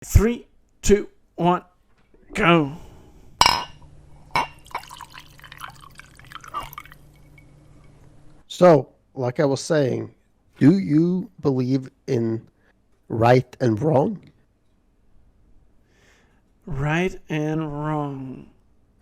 3, 2, 1, go. So, like I was saying, do you believe in right and wrong? Right and wrong.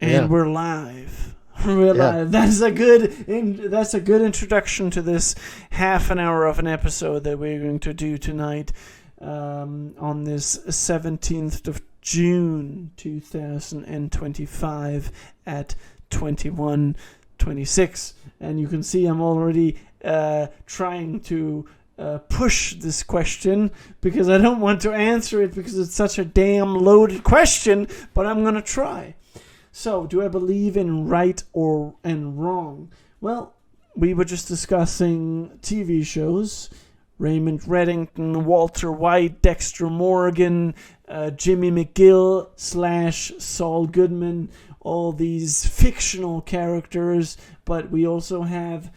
Yeah, And we're live. We're yeah. live. That's a good introduction to this half an hour of an episode that we're going to do tonight on this 17th of June 2025 at 21:26. And you can see I'm already trying to push this question because I don't want to answer it because it's such a damn loaded question, but I'm going to try. So, do I believe in right and wrong? Well, we were just discussing TV shows. Raymond Reddington, Walter White, Dexter Morgan, Jimmy McGill / Saul Goodman, all these fictional characters, but we also have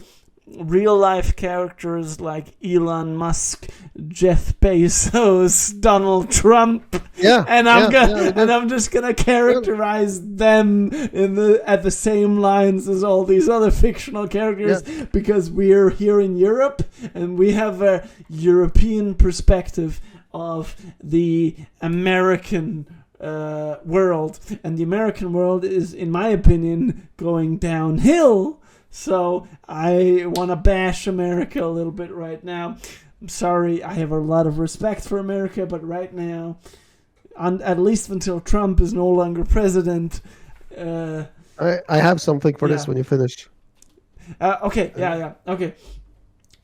real life characters like Elon Musk, Jeff Bezos, Donald Trump, Yeah, and I'm just gonna characterize them at the same lines as all these other fictional characters because we're here in Europe and we have a European perspective of the American world, and the American world is, in my opinion, going downhill. So I want to bash America a little bit right now. I'm sorry, I have a lot of respect for America, but right now, at least until Trump is no longer president. I have something for this when you finish. Okay. Okay.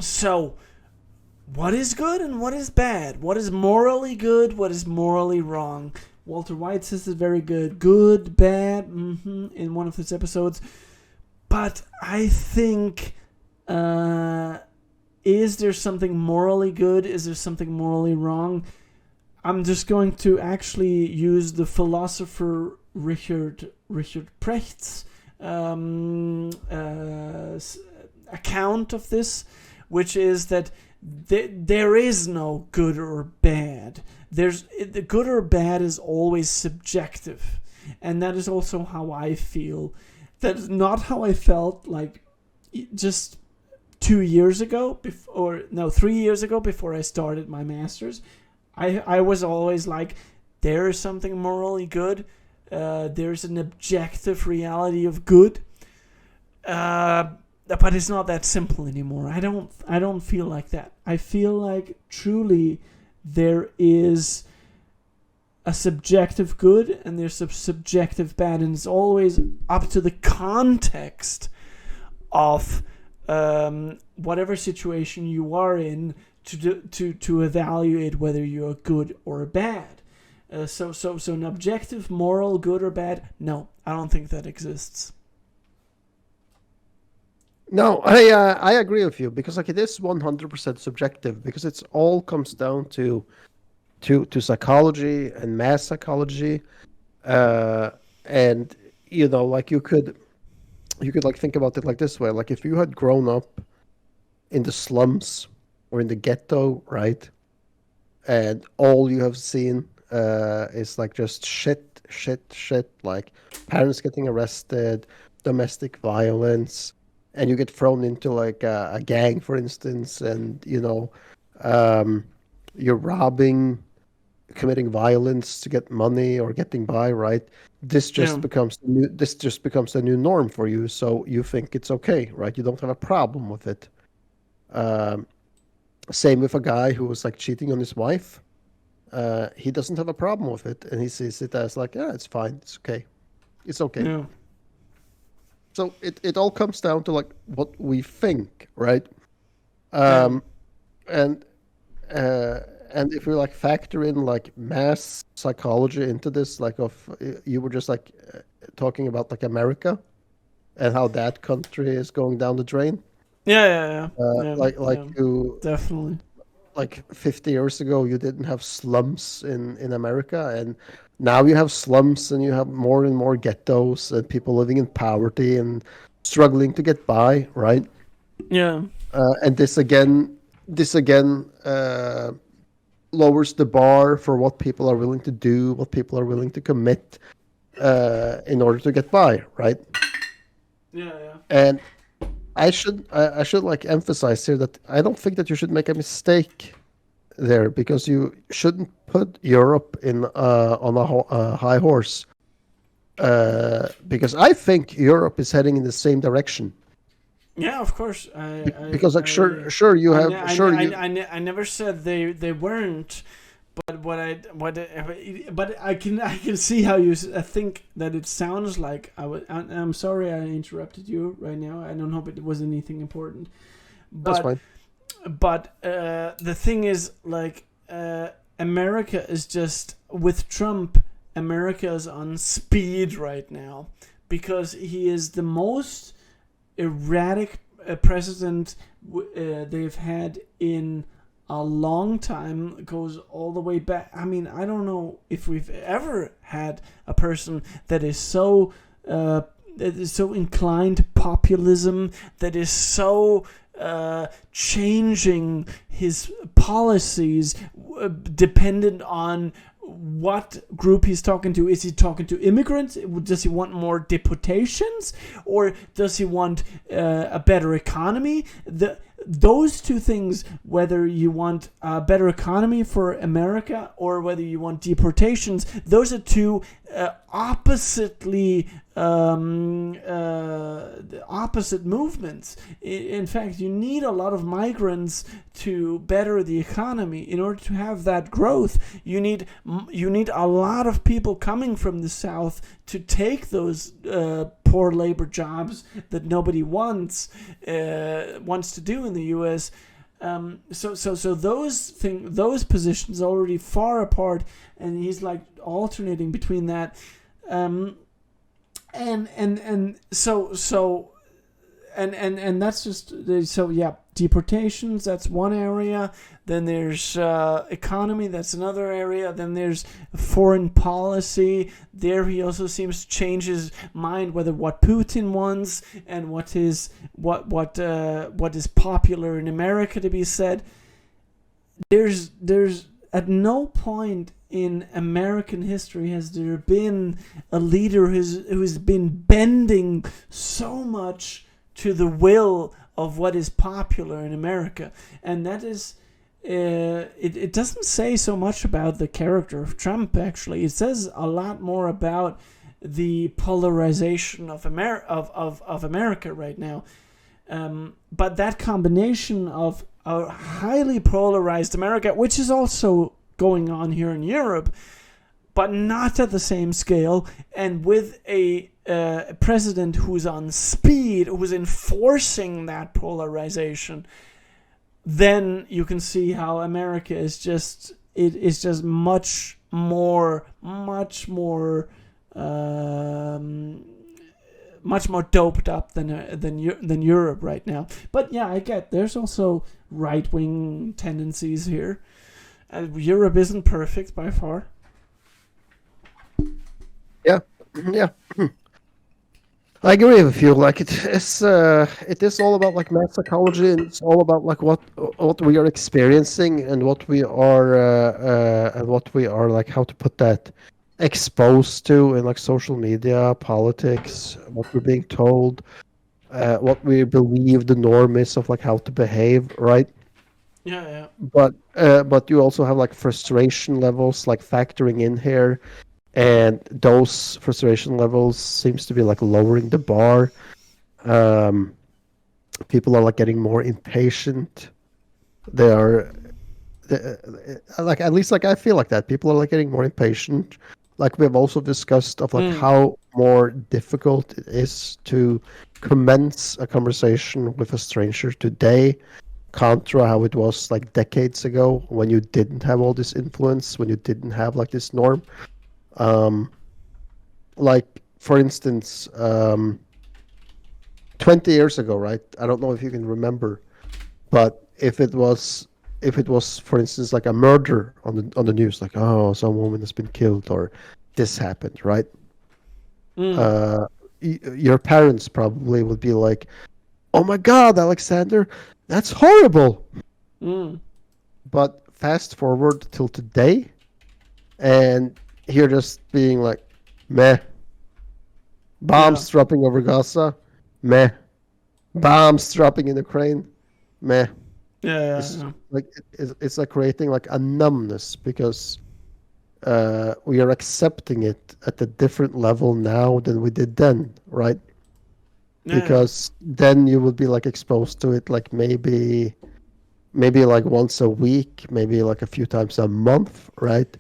So, what is good and what is bad? What is morally good? What is morally wrong? Walter White says it's very good. Good, bad, in one of his episodes. But I think, is there something morally good? Is there something morally wrong? I'm just going to actually use the philosopher Richard Precht's account of this, which is that there is no good or bad. The good or bad is always subjective, and that is also how I feel. That's not how I felt like just 2 years ago, 3 years ago before I started my master's. I was always like, there is something morally good. There's an objective reality of good. But it's not that simple anymore. I don't feel like that. I feel like truly there is a subjective good and there's a subjective bad, and it's always up to the context of whatever situation you are in to evaluate whether you're good or bad. So an objective moral good or bad, no, I don't think that exists. No, I agree with you because like it is 100% subjective because it's all comes down to psychology and mass psychology, and like you could like think about it like this way: like if you had grown up in the slums or in the ghetto, right, and all you have seen is like just shit, like parents getting arrested, domestic violence, and you get thrown into like a gang, for instance, and you're robbing, committing violence to get money or getting by, right? This just becomes the new norm for you. So you think it's okay, right? You don't have a problem with it. Same with a guy who was like cheating on his wife. He doesn't have a problem with it, and he sees it as like, yeah, it's fine, it's okay, it's okay. Yeah. So it all comes down to like what we think, right? And if we like factor in like mass psychology into this, like you were just like talking about like America and how that country is going down the drain. Yeah. You definitely. Like 50 years ago, you didn't have slums in America, and now you have slums and you have more and more ghettos and people living in poverty and struggling to get by, right? Yeah. And this again lowers the bar for what people are willing to do, what people are willing to commit in order to get by, right? Yeah. And I should like emphasize here that I don't think that you should make a mistake there, because you shouldn't put Europe in on a high horse, because I think Europe is heading in the same direction. Yeah, of course. Because like sure you have I never said they weren't, but but I can see how you think that it sounds like I'm sorry I interrupted you right now. I don't hope it was anything important. But, that's fine. But the thing is, like, America is just, with Trump, America is on speed right now because he is the most erratic president they've had in a long time. It goes all the way back. I mean, I don't know if we've ever had a person that is so inclined to populism, that is so changing his policies dependent on what group he's talking to. Is he talking to immigrants? Does he want more deportations, or does he want a better economy? Those two things, whether you want a better economy for America or whether you want deportations, those are two oppositely opposite movements. In fact, you need a lot of migrants to better the economy. In order to have that growth, you need a lot of people coming from the south to take those poor labor jobs that nobody wants to do in the U.S. So those positions are already far apart, and he's like alternating between that. And that's just so yeah. Deportations, that's one area. Then there's economy, that's another area. Then there's foreign policy. There he also seems to change his mind whether what Putin wants and what is popular in America to be said. There's at no point in American history has there been a leader who's been bending so much to the will of what is popular in America. And that is, it doesn't say so much about the character of Trump, actually. It says a lot more about the polarization of America right now. But that combination of a highly polarized America, which is also going on here in Europe, but not at the same scale, and with a president who's on speed, who's enforcing that polarization, then you can see how America is just much more doped up than Europe right now. But yeah, I get there's also right-wing tendencies here. Europe isn't perfect by far. Yeah. I agree with you. Like it is all about like mass psychology, and it's all about like what we are experiencing and what we are like, how to put that, exposed to in like social media, politics, what we're being told, what we believe the norm is of like how to behave, right? Yeah. But you also have like frustration levels like factoring in here. And those frustration levels seems to be like lowering the bar. People are like getting more impatient. They are like, at least like I feel like that. People are like getting more impatient. Like we've also discussed of like how more difficult it is to commence a conversation with a stranger today, contra how it was like decades ago when you didn't have all this influence, when you didn't have like this norm. Like for instance, 20 years ago, right? I don't know if you can remember, but if it was, for instance, like a murder on the news, like, oh, some woman has been killed or this happened, right? Your parents probably would be like, oh my God, Alexander, that's horrible. But fast forward till today, and here just being like, meh. Bombs dropping over Gaza, meh. Bombs dropping in Ukraine, meh. It's like it's like creating like a numbness because we are accepting it at a different level now than we did then, right? Because then you would be like exposed to it like maybe like once a week, maybe like a few times a month, right?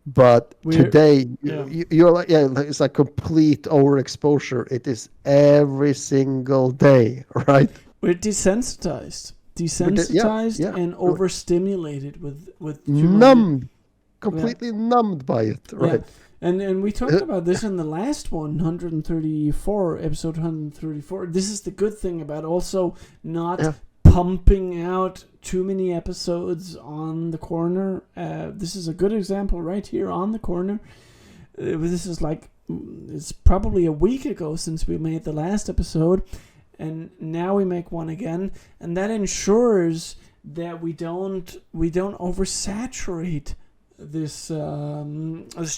But today you're like, it's like complete overexposure. It is every single day, right? We're desensitized and overstimulated with numbed, completely numbed by it, right? And we talked about this in the last one, 134, episode 134. This is the good thing about also not pumping out too many episodes on the corner. This is a good example right here on the corner. This is like, it's probably a week ago since we made the last episode, and now we make one again, and that ensures that we don't oversaturate this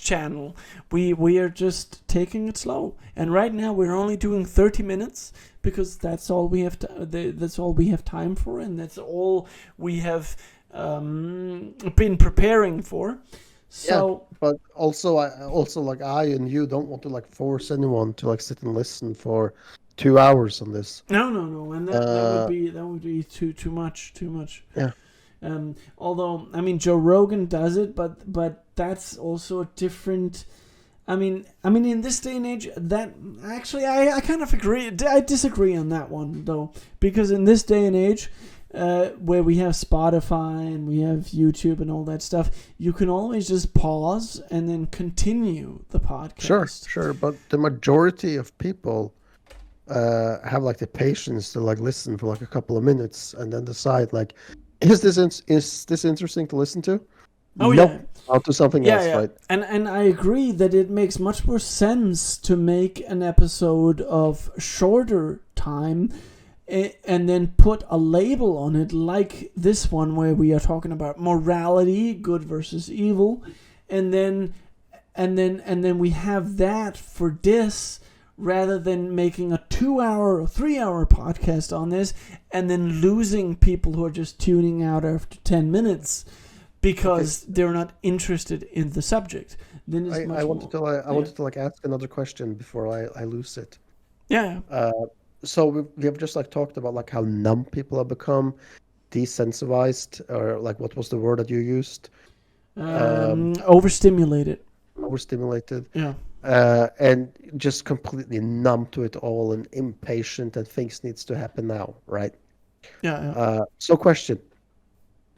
channel. We are just taking it slow, and right now we're only doing 30 minutes because that's all we have that's all we have time for, and that's all we have been preparing for. So but also like I and you don't want to like force anyone to like sit and listen for 2 hours on this. No, and that would be too much. Yeah. Although, I mean, Joe Rogan does it, but that's also a different. I mean, in this day and age, that actually, I kind of agree. I disagree on that one though, because in this day and age, where we have Spotify and we have YouTube and all that stuff, you can always just pause and then continue the podcast. Sure, but the majority of people have like the patience to like listen for like a couple of minutes and then decide like, is this interesting to listen to? Oh, nope. yeah. I'll do something else, right? And I agree that it makes much more sense to make an episode of shorter time and then put a label on it, like this one where we are talking about morality, good versus evil, and then we have that for this, rather than making a 2-hour or 3-hour podcast on this and then losing people who are just tuning out after 10 minutes because they're not interested in the subject. Then it's I wanted to like ask another question before I lose it. Yeah. So we have just like talked about like how numb people have become, desensitized, or like what was the word that you used? Overstimulated. Yeah. And just completely numb to it all and impatient that things needs to happen now, right? Yeah. So question.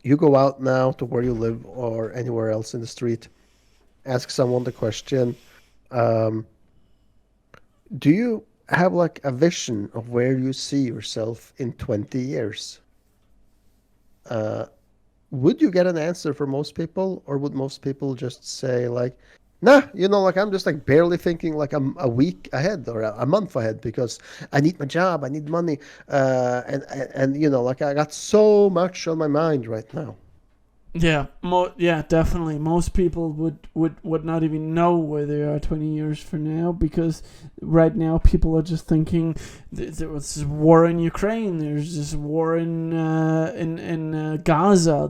You go out now to where you live or anywhere else in the street, ask someone the question, do you have like a vision of where you see yourself in 20 years? Would you get an answer for most people, or would most people just say like, nah, like I'm just like barely thinking like I'm a week ahead or a month ahead because I need my job, I need money, and like I got so much on my mind right now. Yeah, definitely. Most people would not even know where they are 20 years from now, because right now people are just thinking there was this war in Ukraine, there's this war in Gaza,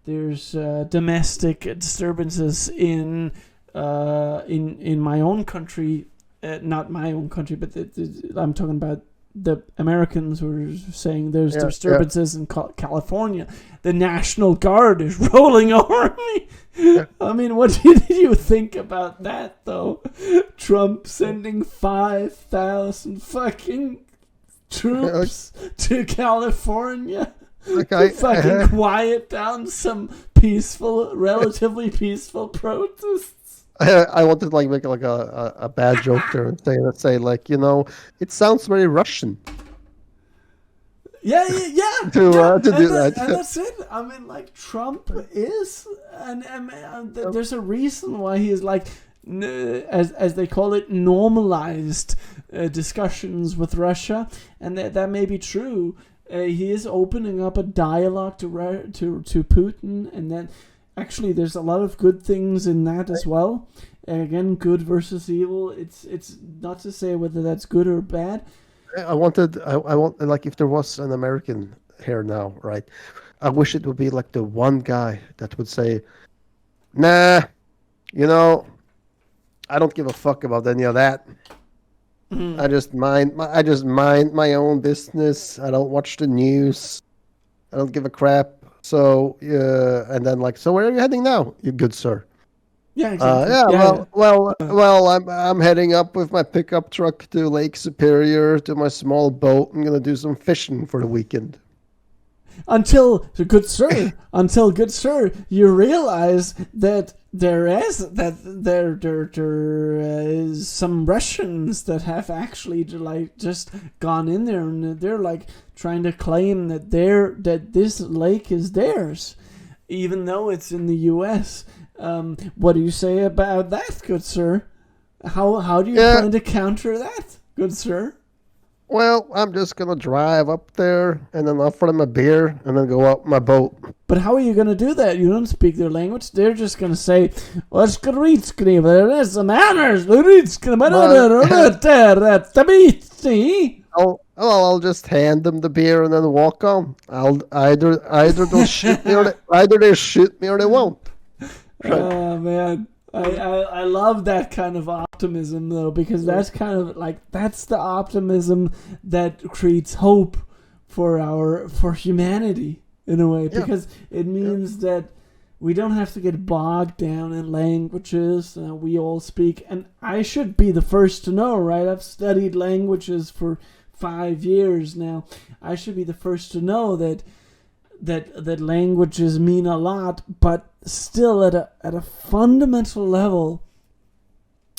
there's domestic disturbances in my own country, not my own country, but I'm talking about the Americans who are saying there's disturbances in California. The National Guard is rolling over me. Yeah. I mean, what did you think about that, though? Trump sending 5,000 fucking troops to California to fucking quiet down some relatively peaceful protests. I wanted to like make like a bad joke there and say like, it sounds very Russian. Yeah. to do that. And that's it. I mean, like, Trump is, and there's a reason why he is like, as they call it, normalized discussions with Russia, and that may be true. he is opening up a dialogue to Putin, and then actually there's a lot of good things in that as well. Again, good versus evil. It's not to say whether that's good or bad. I want like if there was an American here now, right? I wish it would be like the one guy that would say, "Nah, you know, I don't give a fuck about any of that. I just mind my own business. I don't watch the news. I don't give a crap." So, and then like, so where are you heading now, you good sir? Yeah, exactly. Yeah, well, I'm heading up with my pickup truck to Lake Superior to my small boat. I'm gonna do some fishing for the weekend. Until good sir, you realize that there is some Russians that have actually like just gone in there, and they're like trying to claim that this lake is theirs, even though it's in the U.S. What do you say about that, good sir? How do you plan to counter that, good sir? Well, I'm just gonna drive up there and then offer them a beer and then go out my boat. But how are you going to do that? You don't speak their language. They're just going to say, "What's skriva? There's some manners. I'll just hand them the beer and then walk on. Either they'll shoot me either they shoot me or they won't." Oh man, I love that kind of optimism though, because that's kind of like that's the optimism that creates hope for humanity in a way, because it means that we don't have to get bogged down in languages. We all speak, and I should be the first to know, right? I've studied languages for 5 years now. I should be the first to know that languages mean a lot, but still at a fundamental level,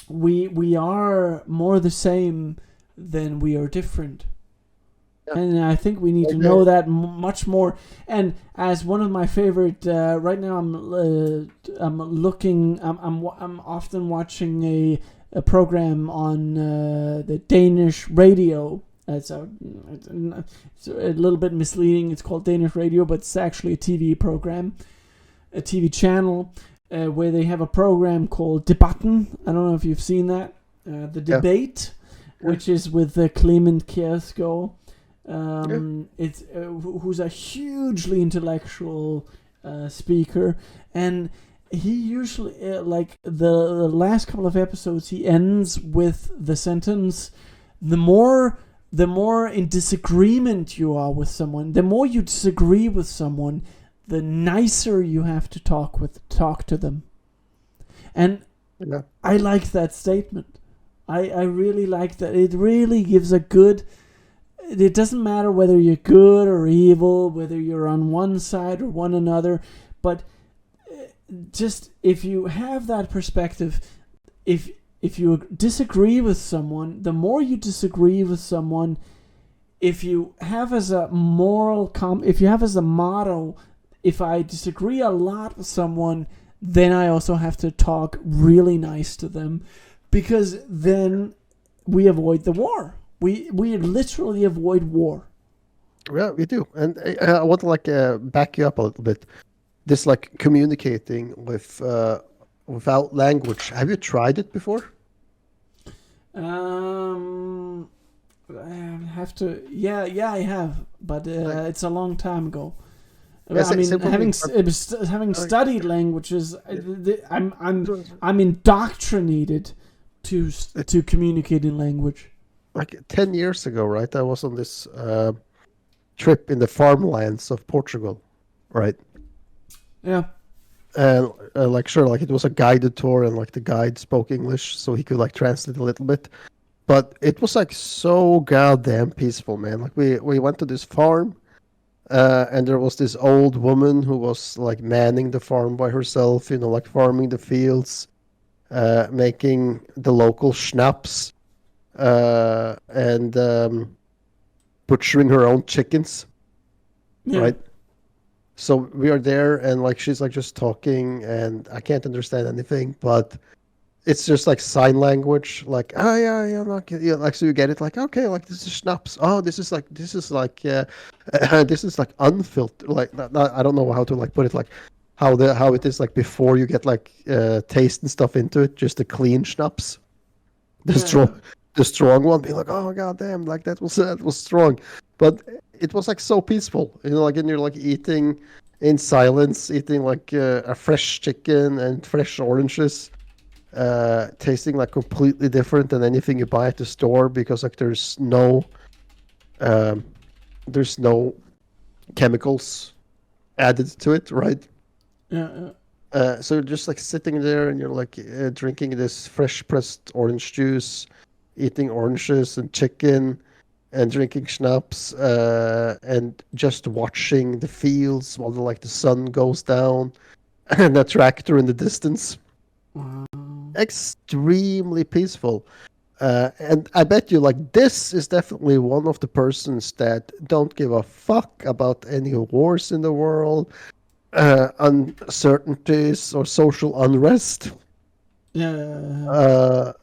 we are more the same than we are different. And I think we need to know that much more. And as one of my favorite, right now I'm often watching a program on the Danish radio. It's a little bit misleading. It's called Danish radio, but it's actually a TV program, a TV channel, where they have a program called Debatten. I don't know if you've seen that. The Debate, which is with Clement Kjersgaard. It's who's a hugely intellectual speaker, and he usually like the last couple of episodes he ends with the sentence, the more in disagreement you are with someone, the more you disagree with someone, the nicer you have to talk to them. And I like that statement. I really like that. It really gives a good. It doesn't matter whether you're good or evil, whether you're on one side or one another, but just if you have that perspective, if you disagree with someone, the more you disagree with someone, if you have as a if you have as a motto, if I disagree a lot with someone, then I also have to talk really nice to them, because then we avoid the war. We literally avoid war. Yeah, we do. And I want to back you up a little bit. This communicating with without language. Have you tried it before? I have to. Yeah, I have, but it's a long time ago. I mean, having studied languages, I'm indoctrinated to communicate in language. 10 years ago, right? I was on this trip in the farmlands of Portugal, right? Yeah. And it was a guided tour, and the guide spoke English, so he could translate a little bit. But it was so goddamn peaceful, man. We went to this farm, and there was this old woman who was manning the farm by herself, farming the fields, making the local schnapps. And butchering her own chickens, right? So we are there, and she's just talking, and I can't understand anything, but it's just like sign language, like oh yeah, yeah, like yeah, like so you get it, like okay, like this is schnapps. Oh, this is like unfiltered, like I don't know how to like put it, like how it is like before you get like taste and stuff into it, just a clean schnapps. The Yeah. strong, the strong one, be like, oh god damn, like that was strong, but it was like so peaceful, like and you're like eating in silence, eating like a fresh chicken and fresh oranges, tasting like completely different than anything you buy at the store because like um, there's no chemicals added to it, right? Yeah. So you're just like sitting there and you're like drinking this fresh pressed orange juice, eating oranges and chicken, and drinking schnapps, and just watching the fields while the sun goes down, and a tractor in the distance. Wow. Extremely peaceful. And I bet you, like, this is definitely one of the persons that don't give a fuck about any wars in the world, uncertainties, or social unrest. Yeah.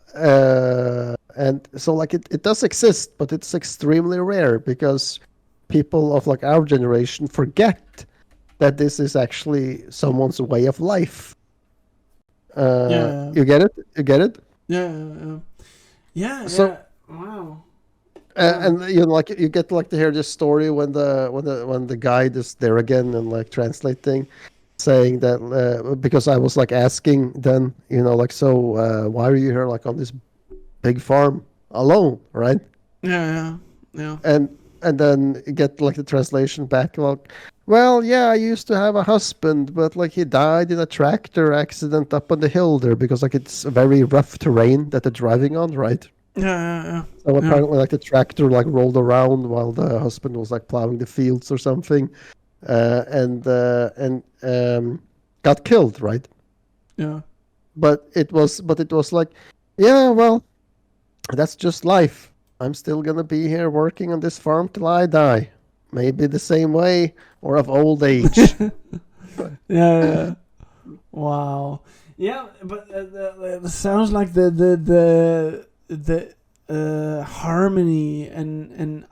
And so, like, it does exist, but it's extremely rare because people of like our generation forget that this is actually someone's way of life. Yeah. You get it? You get it? Yeah. Yeah. So, Yeah. Wow. Yeah. and like you get like to hear this story when the guide is there again and like translating, saying that because I was like asking then, like, so why are you here like on this big farm alone, right? Yeah. Yeah. And then you get like the translation back, like, well, yeah, I used to have a husband, but like he died in a tractor accident up on the hill there because like it's very rough terrain that they're driving on, right? Yeah. So Yeah. apparently, like the tractor like rolled around while the husband was like plowing the fields or something, and got killed, right? Yeah. But it was like, yeah, well, that's just life. I'm still gonna be here working on this farm till I die, maybe the same way or of old age. Yeah. Wow. Yeah, but it sounds like the harmony and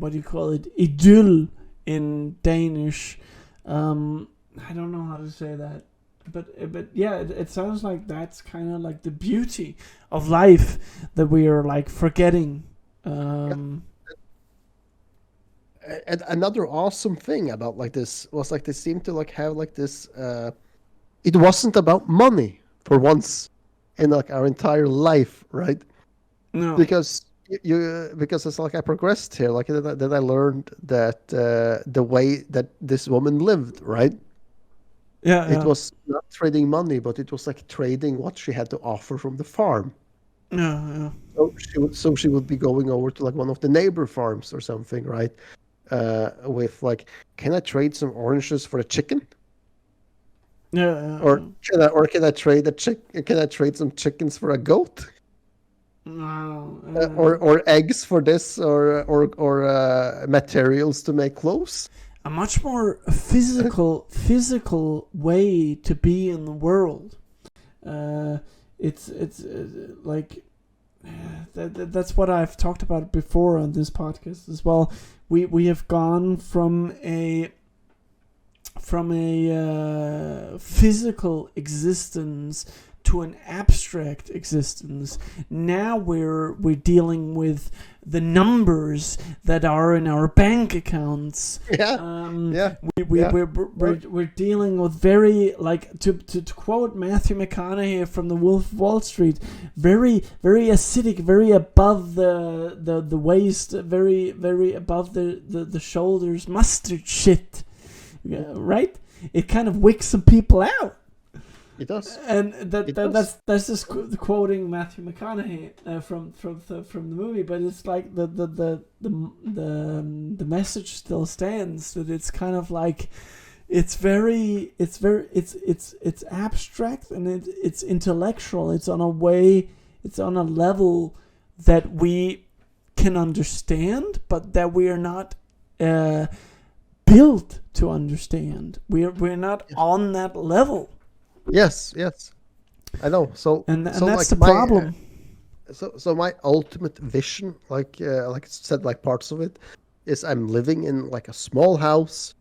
what do you call it, idyll in Danish. I don't know how to say that, but yeah, it sounds like that's kind of like the beauty of life that we are like forgetting. And another awesome thing about like this was like they seemed to like have like this. It wasn't about money for once in like our entire life, right? No. Because because it's like I progressed here, like then I learned that the way that this woman lived, right? Yeah. It Yeah. was not trading money, but it was like trading what she had to offer from the farm. Yeah. So she would be going over to like one of the neighbor farms or something, right? With like, can I trade some oranges for a chicken? Yeah. Or can I trade Can I trade some chickens for a goat? No. Or eggs for this, or materials to make clothes? A much more physical way to be in the world. It's like that's what I've talked about before on this podcast as well. We have gone from a physical existence to an abstract existence. Now we're dealing with the numbers that are in our bank accounts. Yeah. We're dealing with very, like, to quote Matthew McConaughey from The Wolf of Wall Street, very acidic, very above the waist, very above the shoulders, mustard shit. Yeah, right? It kind of wicks some people out. It does. And that's just quoting Matthew McConaughey from the movie, but it's like the message still stands, that it's kind of like it's abstract, and it's intellectual. It's on a level that we can understand, but that we are not built to understand. We're not on that level. Yes. I know. So and so that's the like my problem. so my ultimate vision, like I said, like parts of it, is I'm living in like a small house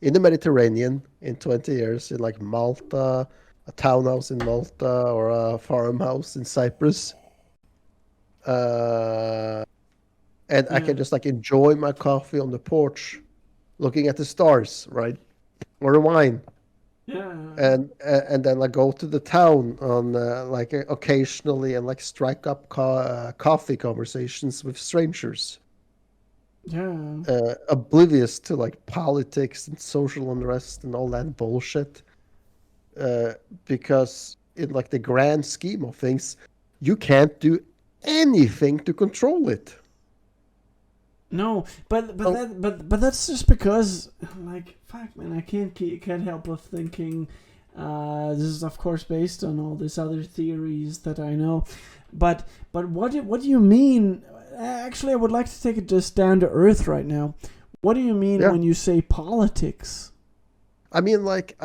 in the Mediterranean in 20 years in like Malta, a townhouse in Malta or a farmhouse in Cyprus. Uh, and I Yeah, can just like enjoy my coffee on the porch, looking at the stars, right? Or a wine. yeah, And then like go to the town on occasionally and like strike up coffee conversations with strangers, yeah. oblivious to like politics and social unrest and all that bullshit. Uh, because in like the grand scheme of things, you can't do anything to control it. No, but So but that's just because, like, fuck, man, I can't help but thinking. This is of course based on all these other theories that I know, but what do you mean? Actually, I would like to take it just down to earth right now. What do you mean yeah, when you say politics? I mean like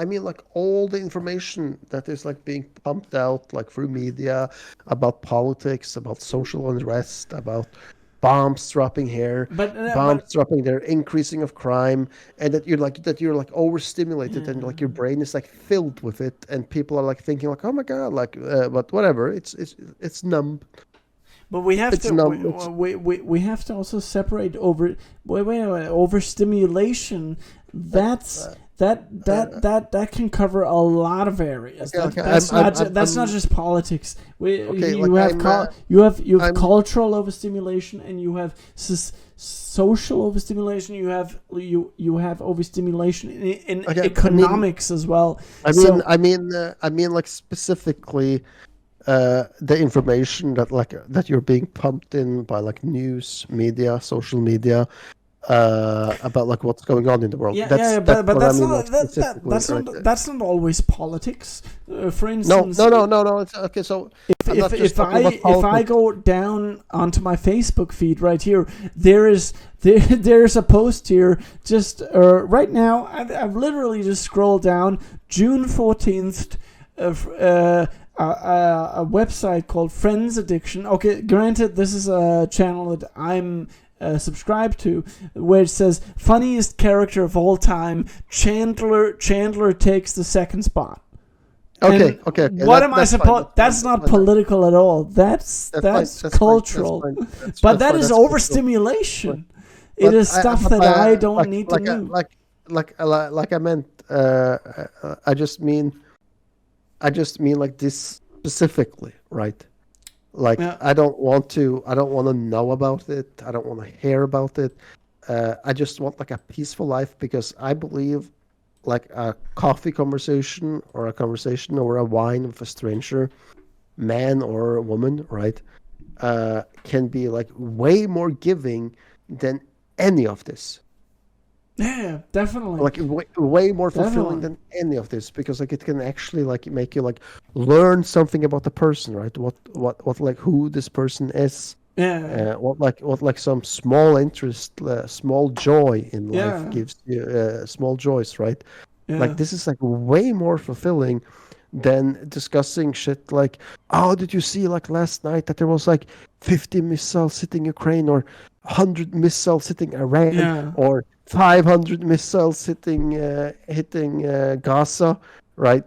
all the information that is like being pumped out like through media about politics, about social unrest, about bombs dropping here, bombs But dropping there, increasing of crime, and that you're like overstimulated and like your yeah. brain is like filled with it, and people are like thinking like, oh my god, like, but whatever, it's numb, But we have it's to numb, it's we have to also separate wait, overstimulation. That's uh, uh, that can cover a lot of areas. okay, okay, That's not just politics. okay, You like have you have I'm cultural overstimulation, and you have social overstimulation. You have overstimulation in okay, economics as well. I mean, So I mean, I mean, like specifically, the information that you're being pumped in by like news, media, social media, about like what's going on in the world. yeah, That's but what I that's mean, like not specifically right there. that's not always politics. For No, instance, no, no, no, no. It's okay. So I'm not just talking about if I politics. go down onto my Facebook feed right here, there's a post here just right now. I've literally just scrolled down June 14th. A website called Friends Addiction. Okay, granted, this is a channel that I'm subscribed to, where it says funniest character of all time, Chandler takes the second spot. Okay, And okay, okay. what am I That's fine. supposed? That's fine. That's That's not fine. political at all. That's That's fine. That's fine. That's cultural. fine. But That's that fine. is That's cultural. overstimulation. It But is stuff but that I don't like need to know. like I meant. I just mean. I just mean like this specifically, right? Like Yeah, I don't want to know about it. I don't want to hear about it. I just want like a peaceful life because I believe like a coffee conversation or a conversation over a wine with a stranger, man or woman, right? Can be like way more giving than any of this. yeah, definitely, Like way more fulfilling definitely. than any of this because like it can actually like make you like learn something about the person, right? What like who this person is, Yeah, what like some small interest, small joy in life yeah, gives you, small joys, right? yeah, Like this is like way more fulfilling than discussing shit like, oh, did you see like last night that there was like 50 missiles hitting Ukraine or 100 missiles hitting Iran yeah, or 500 missiles hitting Gaza, right?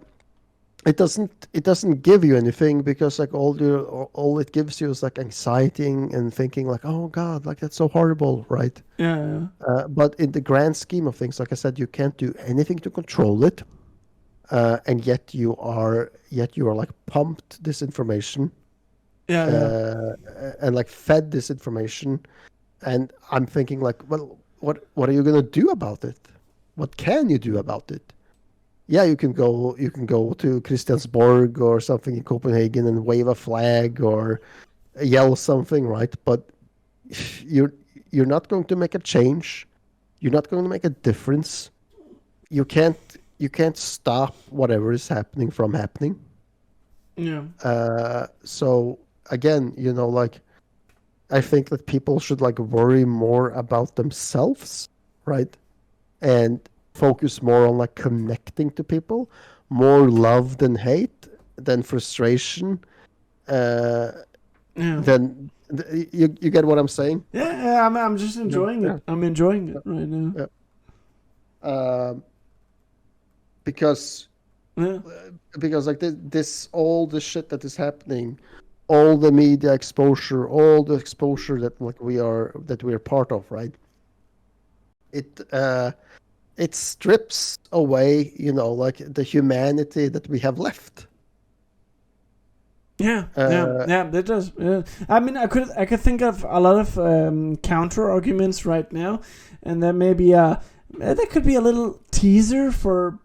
It doesn't give you anything because like all it gives you is like anxiety and thinking like, oh God, like that's so horrible, right? yeah, But in the grand scheme of things, like I said, you can't do anything to control it, and yet you are like pumped this information, yeah, yeah. uh, and like fed this information, and I'm thinking like, well, what are you gonna do about it? What can you do about it? Yeah, you can go to Christiansborg or something in Copenhagen and wave a flag or yell something, right? But you're you're not going to make a change. You're not going to make a difference. You can't you can't stop whatever is happening from happening. Yeah. So again, like I think that people should like worry more about themselves, right? And focus more on like connecting to people, more love than hate, than frustration, Yeah. then you get what I'm saying. Yeah, I'm just enjoying Yeah. it. I'm enjoying it right now. Because Yeah. like this all the shit that is happening, all the media exposure, all the exposure that like we are part of, right? It strips away, like the humanity that we have left. Yeah, it does. Yeah. I mean, I could think of a lot of counter arguments right now, and that maybe that could be a little teaser for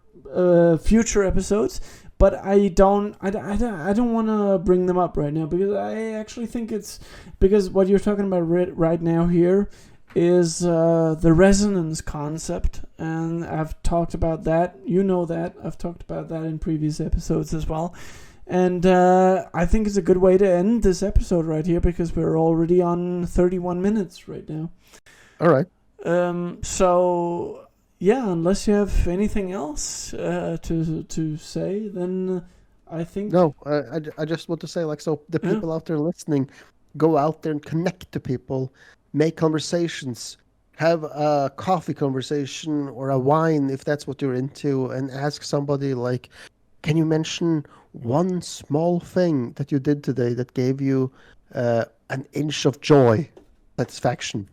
future episodes. But I don't want to bring them up right now because I actually think it's because what you're talking about right now here is the resonance concept, and I've talked about that. You know that I've talked about that in previous episodes as well. And I think it's a good way to end this episode right here because we're already on 31 minutes right now. All right. So, yeah, unless you have anything else to say, then I think... No, I just want to say, like, so the people out there listening, go out there and connect to people, make conversations, have a coffee conversation or a wine if that's what you're into, and ask somebody, like, can you mention one small thing that you did today that gave you an inch of joy, satisfaction?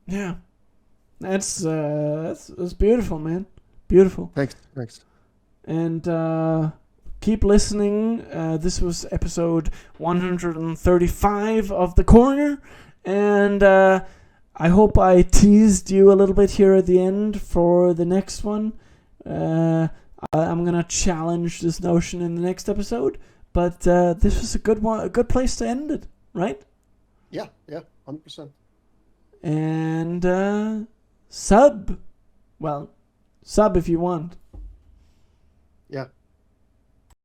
Yeah, that's beautiful, man. Beautiful. Thanks. And keep listening. This was episode 135 of The Corner, and I hope I teased you a little bit here at the end for the next one. I'm gonna challenge this notion in the next episode, but this was a good one, a good place to end it, right? Yeah, 100%. And sub if you want. Yeah.